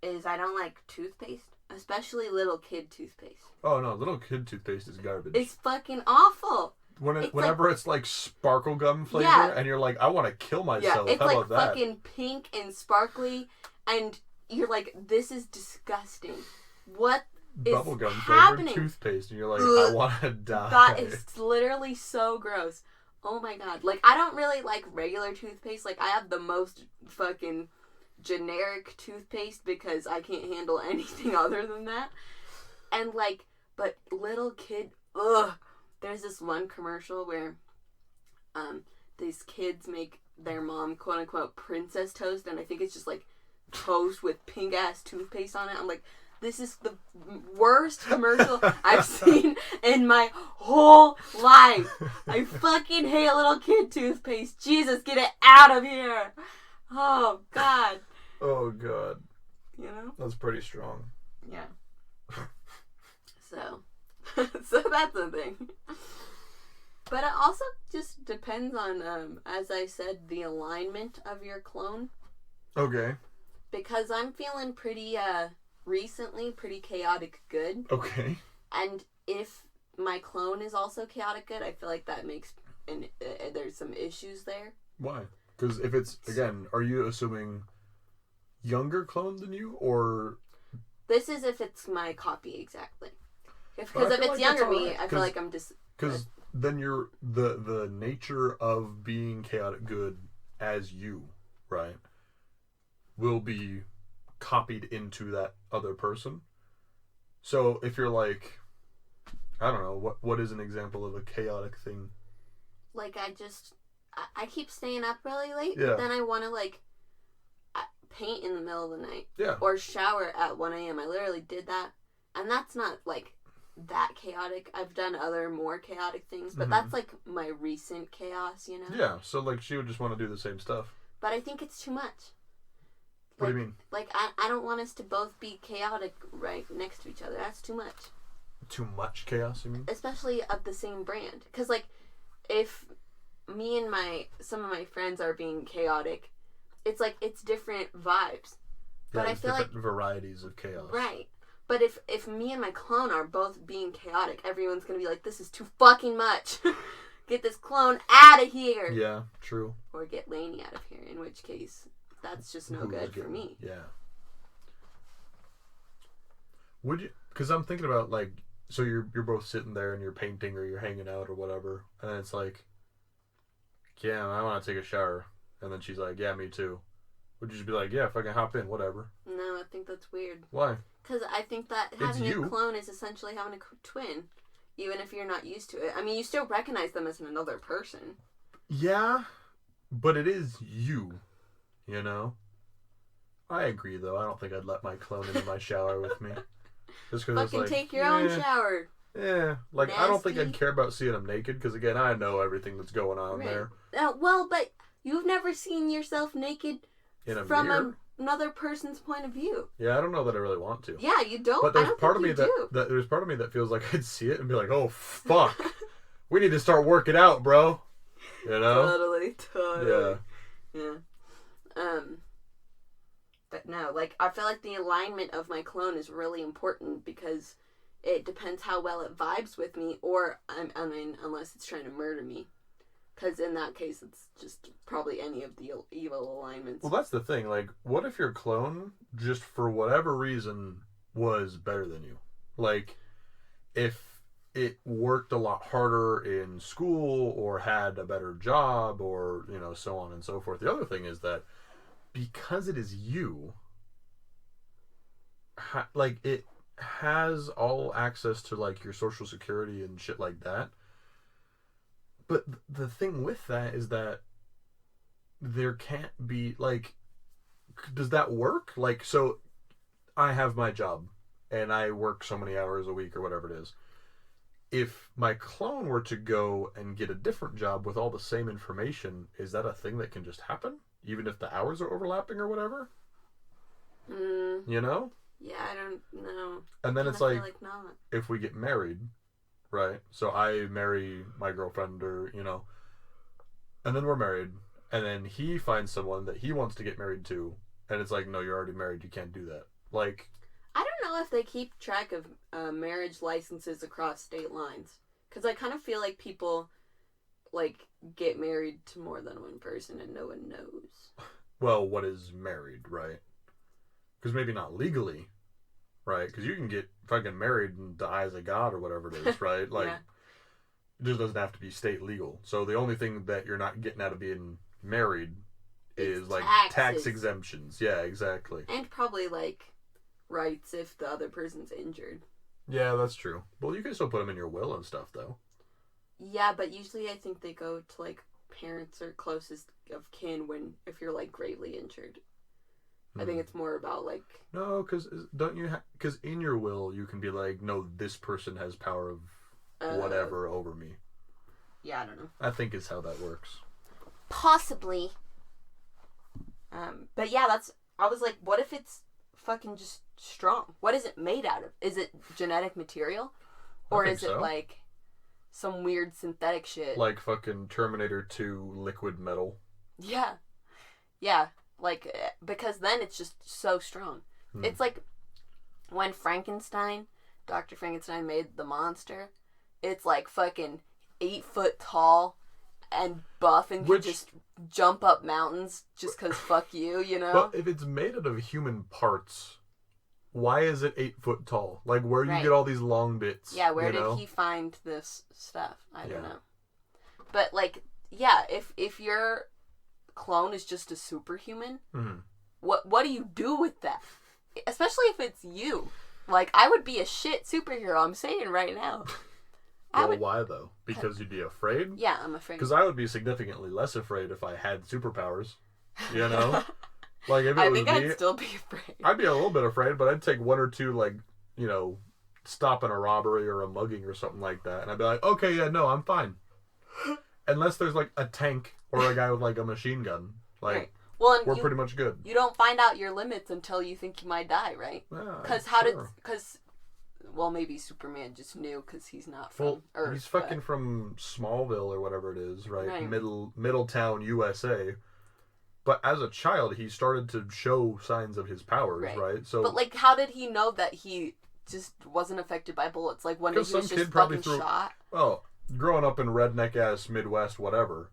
is I don't like toothpaste, especially little kid toothpaste. Oh no, little kid toothpaste is garbage. It's fucking awful. Whenever it's like sparkle gum flavor, Yeah. and you're like, I want to kill myself. Yeah, it's How like about that? fucking pink and sparkly, and you're like, this is disgusting. What is Bubblegum happening? flavored toothpaste, and you're like, Ugh. I want to die. That is literally so gross. Oh my god. Like, I don't really like regular toothpaste. Like, I have the most fucking generic toothpaste because I can't handle anything other than that. And like, but little kid, ugh. There's this one commercial where these kids make their mom, quote unquote, princess toast, and I think it's just like toast with pink ass toothpaste on it. I'm like, this is the worst commercial I've seen in my whole life. I fucking hate little kid toothpaste. Jesus, get it out of here. Oh, God. Oh god. You know? That's pretty strong. Yeah. So that's the thing. But it also just depends on, as I said, the alignment of your clone. Okay. Because I'm feeling pretty, recently, pretty chaotic good. Okay. And if my clone is also chaotic good, I feel like that makes, there's some issues there. Why? Because if it's, again, are you assuming younger clone than you, or... This is if it's my copy, exactly. But Because I if feel it's like that's younger me, alright, I feel like I'm just... Because then you're the nature of being chaotic good as you, right, will be copied into that other person. So if you're like, I don't know, what is an example of a chaotic thing? Like, I keep staying up really late, Yeah. but then I want to, like, paint in the middle of the night. Yeah. Or shower at 1 a.m. I literally did that. And that's not, like, that chaotic. I've done other more chaotic things, but that's, like, my recent chaos, you know? Yeah, so, like, she would just want to do the same stuff. But I think it's too much. What do you mean? Like, I don't want us to both be chaotic right next to each other. That's too much. Too much chaos, you mean? Especially of the same brand. Because, like, if me and some of my friends are being chaotic, it's like, it's different vibes. Yeah, But I feel different varieties of chaos. Right. But if me and my clone are both being chaotic, everyone's going to be like, this is too fucking much. Get this clone out of here. Yeah, true. Or get Lainey out of here, in which case, that's just no good for me. Yeah. Would you... Because I'm thinking about, like, so you're both sitting there and you're painting or you're hanging out or whatever, and then it's like, yeah, I want to take a shower. And then she's like, yeah, me too. Would you just be like, yeah, fucking hop in, whatever? No, I think that's weird. Why? Because I think that having a clone is essentially having a twin, even if you're not used to it. I mean, you still recognize them as another person. Yeah, but it is you, you know? I agree, though. I don't think I'd let my clone into my shower with me. Just because it's Fucking like, take your own shower. Yeah, like, I don't think Nasty. I'd care about seeing him naked, because, again, I know everything that's going on Right. there. Well, but you've never seen yourself naked In a from mirror? another person's point of view. Yeah, I don't know that I really want to. Yeah, you don't. But I there's don't part of think me you that there's part of me that feels like I'd see it and be like, "Oh fuck, we need to start working out, bro." You know? Totally. Yeah. But no, like, I feel like the alignment of my clone is really important because it depends how well it vibes with me, or I mean, unless it's trying to murder me. Because in that case, it's just probably any of the evil alignments. Well, that's the thing. Like, what if your clone, just for whatever reason, was better than you? Like, if it worked a lot harder in school, or had a better job, or, you know, so on and so forth. The other thing is that because it is you, like, it has all access to, like, your social security and shit like that. But the thing with that is that there can't be, like, does that work? Like, so I have my job and I work so many hours a week or whatever it is. If my clone were to go and get a different job with all the same information, is that a thing that can just happen? Even if the hours are overlapping or whatever? You know? Yeah, I don't know. And then it's I feel like not. if we get married, right? So I marry my girlfriend, or, you know, and then we're married, and then he finds someone that he wants to get married to, and it's like, no, you're already married, you can't do that. Like, I don't know if they keep track of marriage licenses across state lines. Because I kind of feel like people, like, get married to more than one person and no one knows. well, what is married, right? Because maybe not legally, right? Because you can get fucking married in the eyes of God or whatever it is, right? Like, Yeah. it just doesn't have to be state legal. So the only thing that you're not getting out of being married is, It's like, taxes. tax exemptions. Yeah, exactly. And probably, like, rights if the other person's injured. Yeah, that's true. Well, you can still put them in your will and stuff, though. Yeah, but usually I think they go to, like, parents or closest of kin if you're, like, gravely injured. I think it's more about, like... No, because don't you... Because in your will, you can be like, no, this person has power of whatever over me. Yeah, I don't know. I think is how that works. Possibly. But yeah, I was like, what if it's fucking just strong? What is it made out of? Is it genetic material? Or is it, like, some weird synthetic shit? Like fucking Terminator 2 liquid metal. Yeah. Yeah. Like, because then it's just so strong. It's like when Dr. Frankenstein made the monster, it's like fucking 8 foot tall and buff and can just jump up mountains just because fuck you, you know? But if it's made out of human parts, why is it 8 foot tall? Like, where do you get all these long bits? Yeah, where did he find this stuff? I don't know. But, like, yeah, if your clone is just a superhuman, what do you do with that? Especially if it's you. Like, I would be a shit superhero, I'm saying right now. Why, though? Because you'd be afraid? Yeah, I'm afraid. Because I would be significantly less afraid if I had superpowers. You know? Like, if it I was think I'd still be afraid. I'd be a little bit afraid, but I'd take 1 or 2, like, you know, stopping a robbery or a mugging or something like that. And I'd be like, okay, yeah, no, I'm fine. Unless there's, like, a tank or a guy with, like, a machine gun. Like, right. Well, we're pretty much good. You don't find out your limits until you think you might die, right? Because well, maybe Superman just knew because he's not from Earth. He's fucking from Smallville or whatever it is, right? Middletown, USA. But as a child, he started to show signs of his powers, right? So, but, like, how did he know that he just wasn't affected by bullets? Like, when he was just fucking shot? Well, growing up in redneck-ass Midwest, whatever,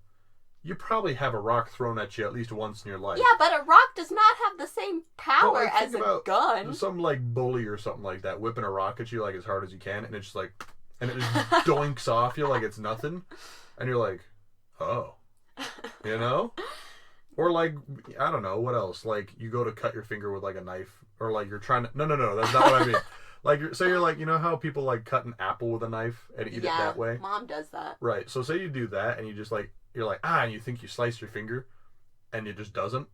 you probably have a rock thrown at you at least once in your life. Yeah, but a rock does not have the same power as a gun. Some, like, bully or something like that whipping a rock at you, like, as hard as you can, and it's just, like, and it just doinks off you like it's nothing. And you're like, oh. You know? Or, like, I don't know, what else? Like, you go to cut your finger with, like, a knife, or, like, you're trying to... No, that's not what I mean. Like, you're like, you know how people, like, cut an apple with a knife and eat it that way? Mom does that. Right, so say you do that, and you just, like, you're like, and you think you sliced your finger, and it just doesn't.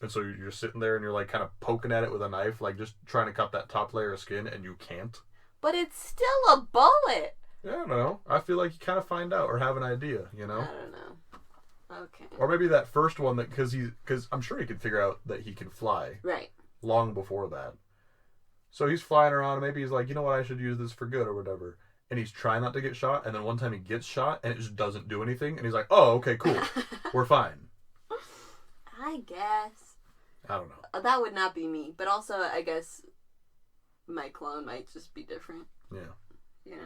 And so you're sitting there, and you're, like, kind of poking at it with a knife, like, just trying to cut that top layer of skin, and you can't. But it's still a bullet. Yeah, I don't know. I feel like you kind of find out or have an idea, you know? I don't know. Okay. Or maybe that first one, that because I'm sure he could figure out that he can fly. Right. Long before that. So he's flying around, and maybe he's like, you know what, I should use this for good or whatever. And he's trying not to get shot, and then one time he gets shot, and it just doesn't do anything, and he's like, oh, okay, cool. We're fine. I guess. I don't know. That would not be me. But also, I guess my clone might just be different. Yeah. You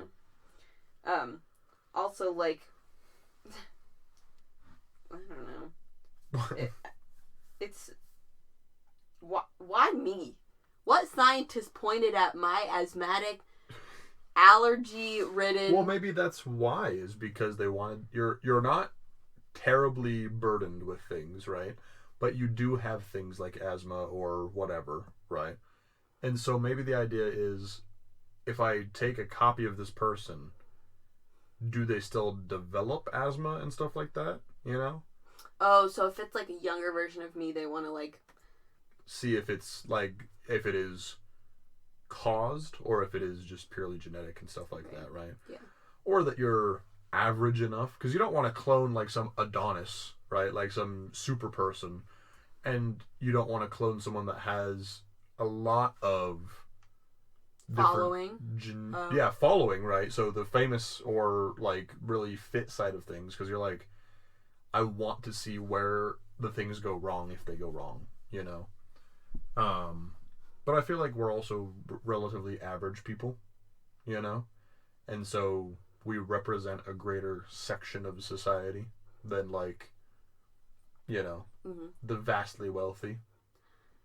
know? Also, like... I don't know. It's... Why me? What scientist pointed at my asthmatic... allergy-ridden... Well, maybe that's why, is because they wanted... You're not terribly burdened with things, right? But you do have things like asthma or whatever, right? And so maybe the idea is, if I take a copy of this person, do they still develop asthma and stuff like that, you know? Oh, so if it's like a younger version of me, they want to, like... see if it's, like, if it is... caused or if it is just purely genetic and stuff like that, right? Yeah. Or that you're average enough, because you don't want to clone like some Adonis, right? Like some super person, and you don't want to clone someone that has a lot of following. Following, right? So the famous or like really fit side of things, because you're like, I want to see where the things go wrong if they go wrong, you know. But I feel like we're also relatively average people, you know? And so we represent a greater section of society than, like, you know, the vastly wealthy.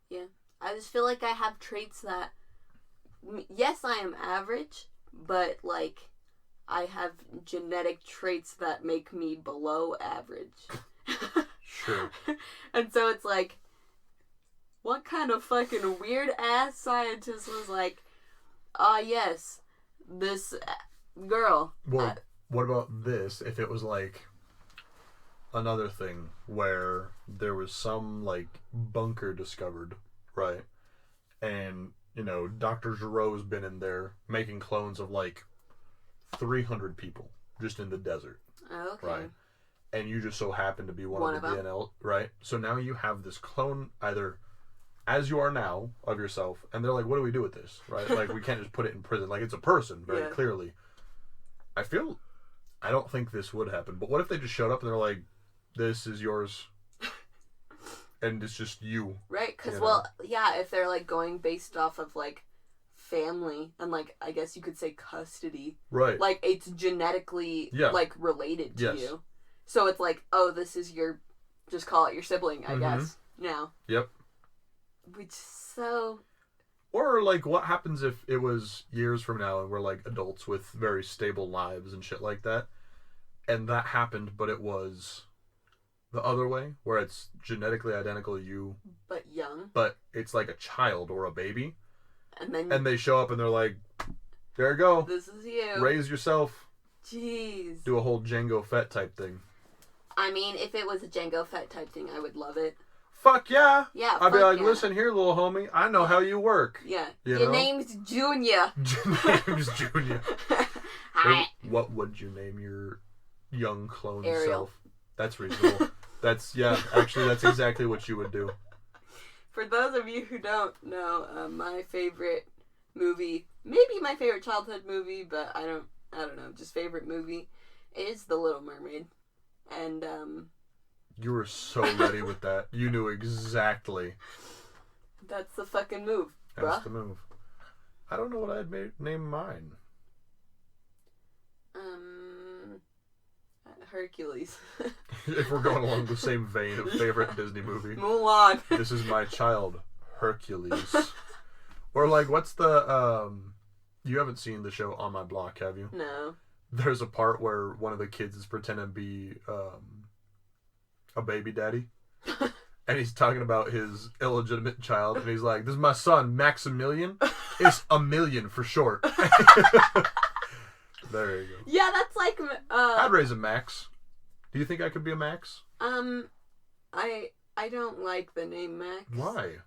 Yeah. I just feel like I have traits that, yes, I am average, but, like, I have genetic traits that make me below average. Sure. And so it's like, what kind of fucking weird ass scientist was like, yes, this girl. Well, what about this if it was like another thing where there was some like bunker discovered, right? And, you know, Dr. Giroux's been in there making clones of like 300 people just in the desert. Oh, okay. Right? And you just so happen to be one of the DNL, right? So now you have this clone either as you are now of yourself, and they're like, what do we do with this? Right? Like, we can't just put it in prison. Like, it's a person, very clearly. I don't think this would happen, but what if they just showed up and they're like, this is yours, and it's just you? Right, because, well, yeah, if they're, like, going based off of, like, family, and, like, I guess you could say custody. Right. Like, it's genetically, like, related to you. So it's like, oh, this is your, just call it your sibling, I guess, now. Yep. Which so... Or, like, what happens if it was years from now and we're, like, adults with very stable lives and shit like that, and that happened, but it was the other way, where it's genetically identical to you. But young. But it's like a child or a baby. And then... And they show up and they're like, there you go. This is you. Raise yourself. Jeez. Do a whole Jango Fett type thing. I mean, if it was a Jango Fett type thing, I would love it. Fuck yeah. Yeah, I'd be like, listen here, little homie. I know how you work. Yeah. Your name's Junior. Your name's Junior. Hi. What would you name your young clone Ariel. self? That's reasonable. Actually, that's exactly what you would do. For those of you who don't know, my favorite movie, maybe my favorite childhood movie, but I don't know, just favorite movie, is The Little Mermaid. And, You were so ready with that. You knew exactly. That's the fucking move, bruh. That's the move. I don't know what I'd name mine. Hercules. If we're going along the same vein of favorite Disney movie. Mulan. This is my child, Hercules. Or like, what's the, you haven't seen the show On My Block, have you? No. There's a part where one of the kids is pretending to be, a baby daddy. And he's talking about his illegitimate child. And he's like, this is my son, Maximilian. It's a million for short. There you go. Yeah, that's like, I'd raise a Max. Do you think I could be a Max? I don't like the name Max. Why?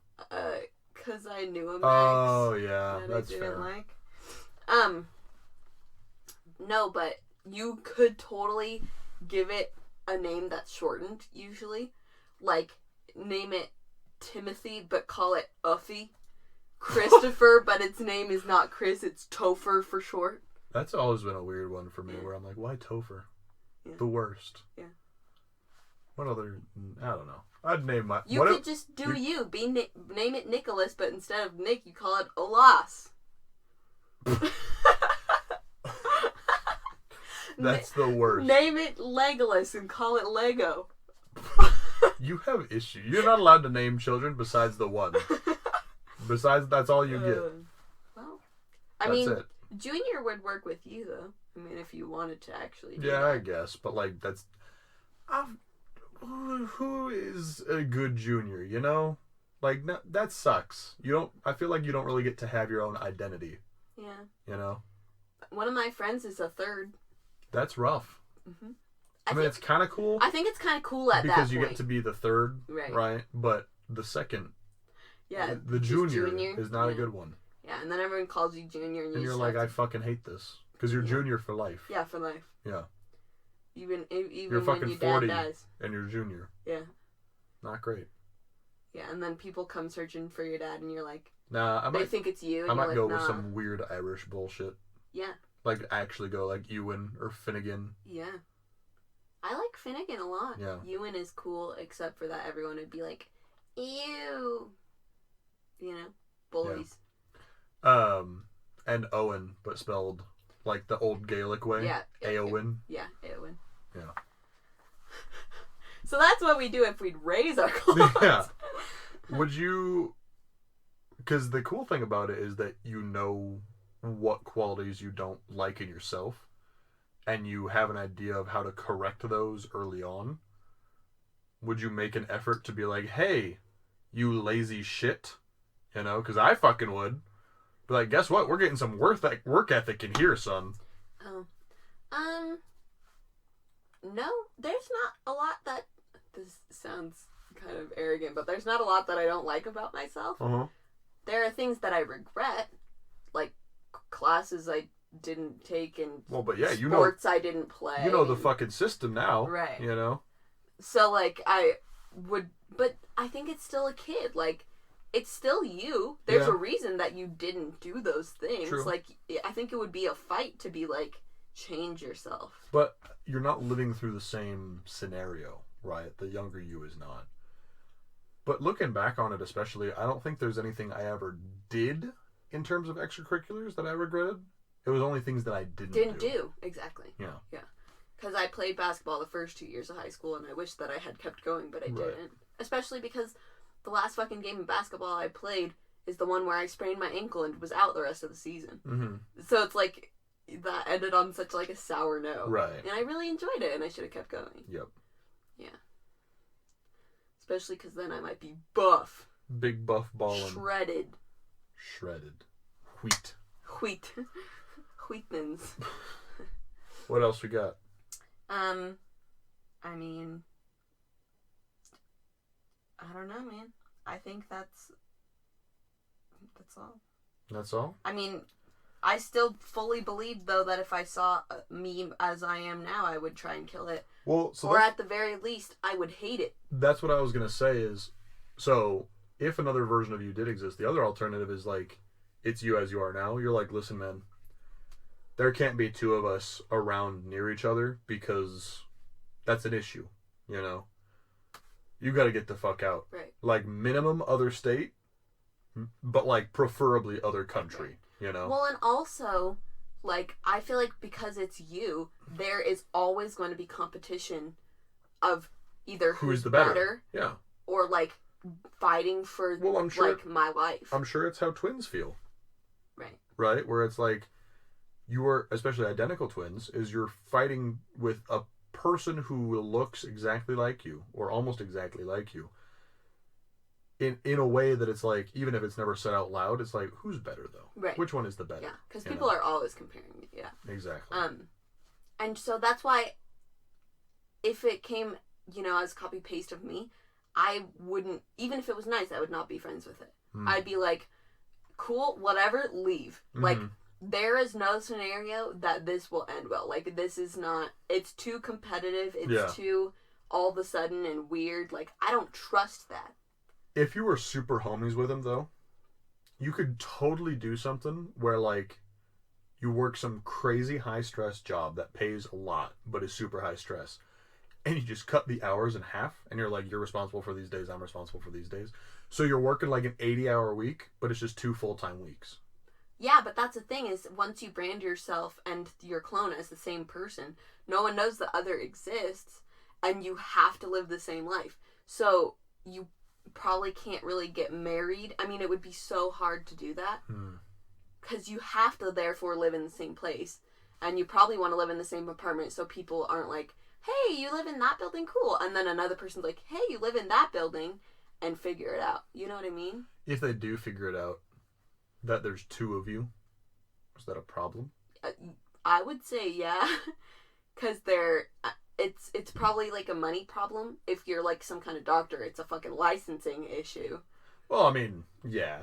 'Cause I knew a Max. Oh, yeah, that that's I didn't fair. like. No, but you could totally give it a name that's shortened, usually. Like, name it Timothy, but call it Uffy. Christopher, but its name is not Chris, it's Topher for short. That's always been a weird one for me, where I'm like, why Topher? Yeah. The worst. Yeah. What other... I don't know. I'd name my... You could just do you. Name it Nicholas, but instead of Nick, you call it Olas. That's the worst. Name it Legolas and call it Lego. You have issues. You're not allowed to name children besides the one. Besides, that's all you get. Well, I That's mean, it. Junior would work with you, though. I mean, if you wanted to actually do Yeah, that. I guess. But, like, that's... who is a good junior, you know? Like, that sucks. I feel like you don't really get to have your own identity. Yeah. You know? One of my friends is a third. That's rough. Mm-hmm. I mean, it's kind of cool. I think it's kind of cool at that point. Because you get to be the third, right? Right? But the second, yeah, the junior is not a good one. Yeah, and then everyone calls you Junior, and you're like, I fucking hate this. Because you're junior for life. Yeah, for life. Yeah. Even you're when fucking your 40 dad dies. And you're junior. Yeah. Not great. Yeah, and then people come searching for your dad, and you're like, nah, they think it's you, and I might you're go like, with nah. some weird Irish bullshit. Yeah. Like, actually go like Ewan or Finnegan. Yeah. I like Finnegan a lot. Yeah. Ewan is cool, except for that everyone would be like, ew. You know? bullies. And Owen, but spelled like the old Gaelic way. Yeah. Aowen. Yeah, Eowyn. Yeah. So that's what we do if we'd raise our clothes. Yeah. Would you... Because the cool thing about it is that you know what qualities you don't like in yourself, and you have an idea of how to correct those early on. Would you make an effort to be like, hey, you lazy shit? You know, because I fucking would. Be like, guess what? We're getting some work ethic in here, son. Oh. No, there's not a lot that... This sounds kind of arrogant, but there's not a lot that I don't like about myself. Uh-huh. There are things that I regret, like classes I didn't take and Well, but yeah, sports I didn't play. You know the fucking system now. Right. You know? So, like, I would... But I think it's still a kid. Like, it's still you. There's a reason that you didn't do those things. True. Like, I think it would be a fight to be like, change yourself. But you're not living through the same scenario, right? The younger you is not. But looking back on it especially, I don't think there's anything I ever did in terms of extracurriculars that I regretted. It was only things that I didn't do. Exactly. Yeah. Yeah. Because I played basketball the first 2 years of high school, and I wish that I had kept going, but I didn't. Especially because the last fucking game of basketball I played is the one where I sprained my ankle and was out the rest of the season. Mm-hmm. So it's like, that ended on such like a sour note. Right. And I really enjoyed it, and I should have kept going. Yep. Yeah. Especially because then I might be buff. Big buff ballin'. Shredded. Wheat. Wheatmans. What else we got? I mean, I don't know, man. I think that's all. That's all? I mean, I still fully believe, though, that if I saw me as I am now, I would try and kill it. Well, so or at the very least, I would hate it. That's what I was going to say is, so, if another version of you did exist, the other alternative is, like, it's you as you are now. You're like, listen, man, there can't be two of us around near each other because that's an issue, you know? You got to get the fuck out. Right. Like, minimum other state, but, like, preferably other country, you know? Well, and also, like, I feel like because it's you, there is always going to be competition of either who's the better. Yeah. Or, like, fighting for, well, I'm sure, like, my life. I'm sure it's how twins feel. Right. Right? Where it's like, you are, especially identical twins, is you're fighting with a person who looks exactly like you, or almost exactly like you, in a way that it's like, even if it's never said out loud, it's like, who's better though? Right. Which one is the better? Yeah, because people are always comparing me. Yeah. Exactly. And so that's why, if it came, you know, as copy paste of me, I wouldn't, even if it was nice, I would not be friends with it. I'd be like, cool, whatever, leave. Like, there is no scenario that this will end well. Like, this is not, it's too competitive, it's too all of a sudden and weird. Like, I don't trust that. If you were super homies with him, though, you could totally do something where, like, you work some crazy high-stress job that pays a lot, but is super high-stress, and you just cut the hours in half, and you're like, you're responsible for these days, I'm responsible for these days. So you're working, like, an 80-hour week, but it's just 2 full-time weeks. Yeah, but that's the thing is, once you brand yourself and your clone as the same person, no one knows the other exists, and you have to live the same life. So you probably can't really get married. I mean, it would be so hard to do that. Because you have to, therefore, live in the same place. And you probably want to live in the same apartment so people aren't like, hey, you live in that building? Cool. And then another person's like, hey, you live in that building, and figure it out. You know what I mean? If they do figure it out, that there's 2 of you, is that a problem? I would say yeah. Because it's probably like a money problem. If you're like some kind of doctor, it's a fucking licensing issue. Well, I mean, yeah.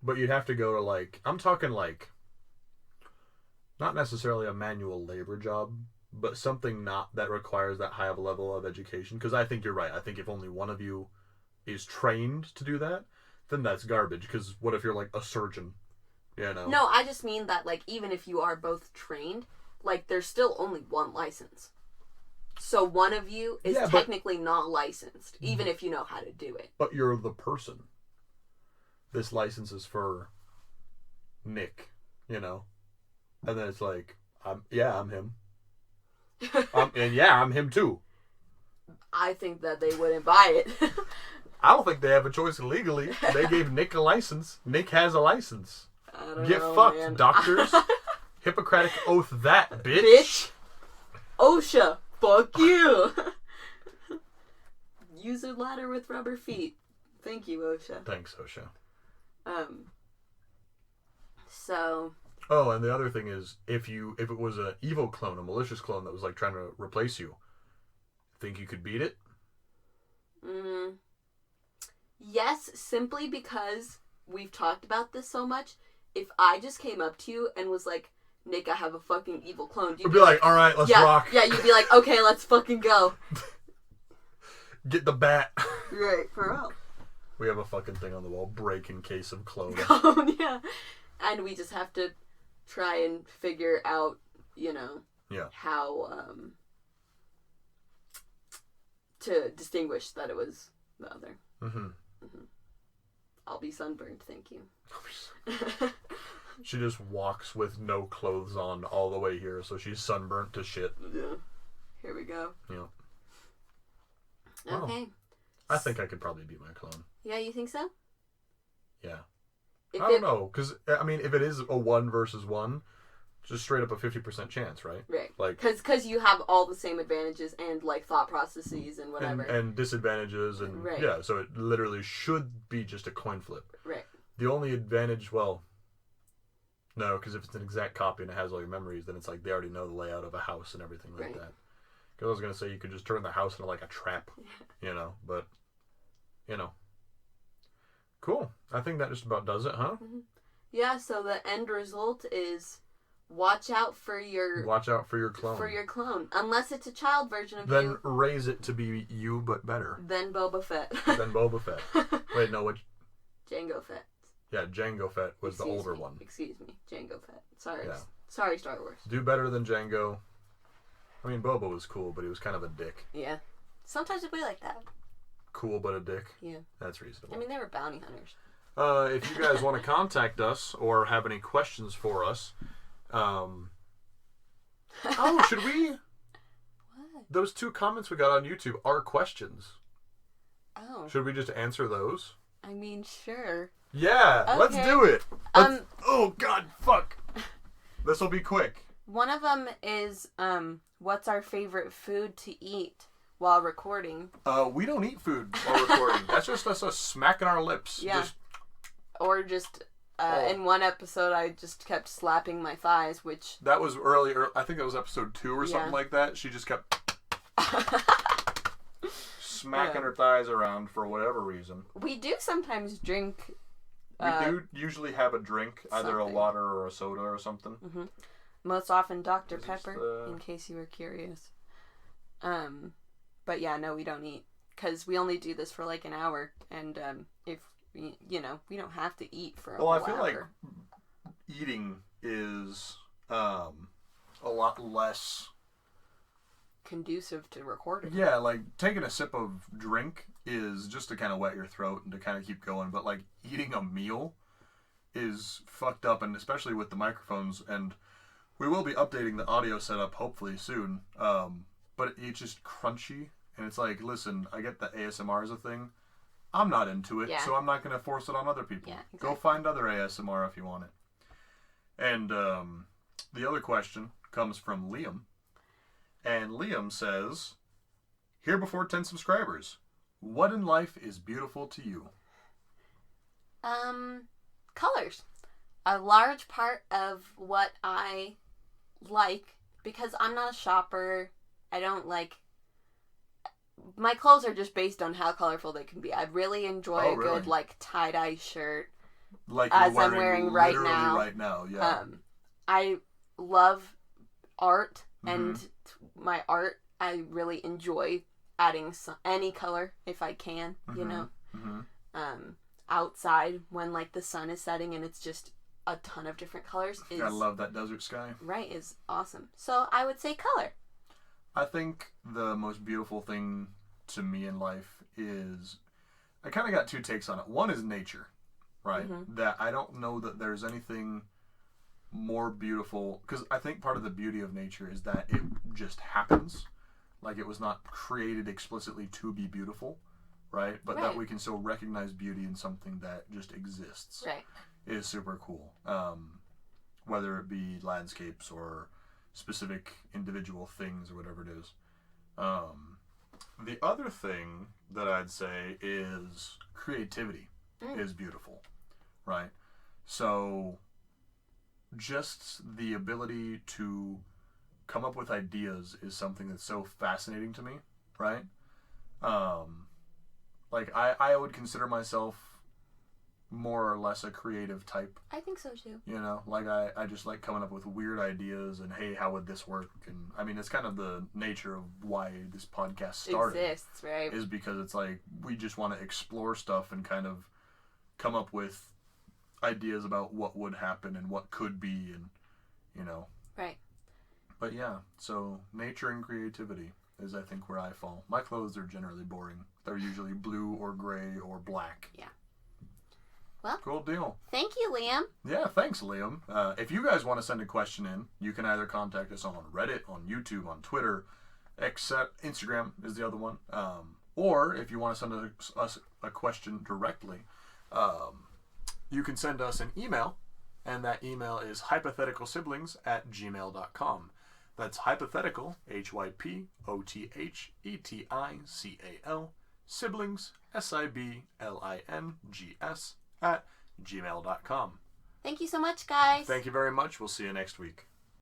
But you'd have to go to, like, I'm talking, like, not necessarily a manual labor job, but something not that requires that high of a level of education. Because I think you're right. I think if only one of you is trained to do that, then that's garbage. Because what if you're, like, a surgeon? You know? No, I just mean that, like, even if you are both trained, like, there's still only one license. So one of you is technically not licensed, even if you know how to do it. But you're the person. this license is for Nick, you know? And then it's like, I'm him. And yeah, I'm him too. I think that they wouldn't buy it. I don't think they have a choice legally. They gave Nick a license. Nick has a license. I don't Get know, fucked, man. doctors. Hippocratic oath that, bitch. Bitch. OSHA, fuck you. Use a ladder with rubber feet. Thank you, OSHA. Thanks, OSHA. So. Oh, and the other thing is, if it was an evil clone, a malicious clone that was like trying to replace you, think you could beat it? Yes, simply because we've talked about this so much. If I just came up to you and was like, Nick, I have a fucking evil clone. You'd be like, all right, let's rock. Yeah, you'd be like, okay, let's fucking go. Get the bat. Right, for real. We have a fucking thing on the wall, break in case of clone. Oh, yeah. And we just have to try and figure out, how to distinguish that it was the other. Mm-hmm. I'll be sunburned, thank you. She just walks with no clothes on all the way here, so she's sunburnt to shit. Yeah. Here we go. Yeah. Okay. I think I could probably beat my clone. Yeah, you think so? Yeah. I don't know, because, I mean, if it is a 1 versus 1, just straight up a 50% chance, right? Right. Like, because you have all the same advantages and, like, thought processes and whatever. And disadvantages, and, right. Yeah, so it literally should be just a coin flip. Right. The only advantage, well, no, because if it's an exact copy and it has all your memories, then it's like they already know the layout of a house and everything like that. Because I was going to say you could just turn the house into like a trap, but, Cool. I think that just about does it, huh? Mm-hmm. Yeah, so the end result is watch out for your clone. For your clone. Unless it's a child version of you. Then raise it to be you, but better. Then Boba Fett. Then Boba Fett. Wait, no, which? Jango Fett. Yeah, Jango Fett was the older one. Excuse me, Jango Fett. Sorry. Yeah. Sorry, Star Wars. Do better than Jango. I mean, Boba was cool, but he was kind of a dick. Yeah. Sometimes it'd be like that. Cool, but a dick? Yeah. That's reasonable. I mean, they were bounty hunters. If you guys want to contact us or have any questions for us, should we? What? Those 2 comments we got on YouTube are questions. Oh. Should we just answer those? I mean, sure. Yeah, okay. Let's do it. Oh, God, fuck. This will be quick. One of them is, what's our favorite food to eat while recording? We don't eat food while recording. That's just us smacking our lips. Yeah. In one episode, I just kept slapping my thighs, which... That was earlier. I think that was episode 2 or something like that. She just kept smacking her thighs around for whatever reason. We do sometimes drink... We do usually have a drink, either a water or a soda or something. Mm-hmm. Most often Dr. Pepper, in case you were curious. But yeah, no, we don't eat. Because we only do this for like an hour. And if... we don't have to eat for a whole hour. Well, I feel like eating is a lot less conducive to recording. Yeah, like taking a sip of drink is just to kind of wet your throat and to kind of keep going, but like eating a meal is fucked up, and especially with the microphones, and we will be updating the audio setup hopefully soon, but it's just crunchy, and it's like, listen, I get the ASMR is a thing. I'm not into it, so I'm not going to force it on other people. Yeah, exactly. Go find other ASMR if you want it. And the other question comes from Liam. And Liam says, here before 10 subscribers, what in life is beautiful to you? Colors. A large part of what I like, because I'm not a shopper, I don't like... My clothes are just based on how colorful they can be. I really enjoy a good, like, tie-dye shirt. Like as I'm wearing right now. Right now, yeah. I love art, and my art, I really enjoy adding any color if I can, you know. Outside, when, like, the sun is setting and it's just a ton of different colors. I love that desert sky. Right, is awesome. So I would say color. I think the most beautiful thing to me in life is, I kind of got 2 takes on it. One is nature. right? Mhm. That I don't know that there's anything more beautiful, because I think part of the beauty of nature is that it just happens. Like, it was not created explicitly to be beautiful, right? But that Right. we can still recognize beauty in something that just exists Right. is super cool. Whether it be landscapes or specific individual things or whatever it is. The other thing that I'd say is creativity is beautiful, right? So just the ability to come up with ideas is something that's so fascinating to me, right? Like, I would consider myself more or less a creative type, I think so too. you know? Like, I just like coming up with weird ideas and, hey, how would this work? And, I mean, it's kind of the nature of why this podcast started. Exists, right? Is because it's like, we just want to explore stuff and kind of come up with ideas about what would happen and what could be, and, you know. Right. But yeah, so nature and creativity is, I think, where I fall. My clothes are generally boring. They're usually blue or gray or black. Yeah. Well, cool deal. Thank you, Liam. Yeah, thanks, Liam. If you guys want to send a question in, you can either contact us on Reddit, on YouTube, on Twitter, except Instagram is the other one. Or if you want to send us a question directly, you can send us an email, and that email is hypotheticalsiblings@gmail.com. That's hypothetical, HYPOTHETICAL, siblings, SIBLINGS, @gmail.com. Thank you so much, guys. Thank you very much. We'll see you next week.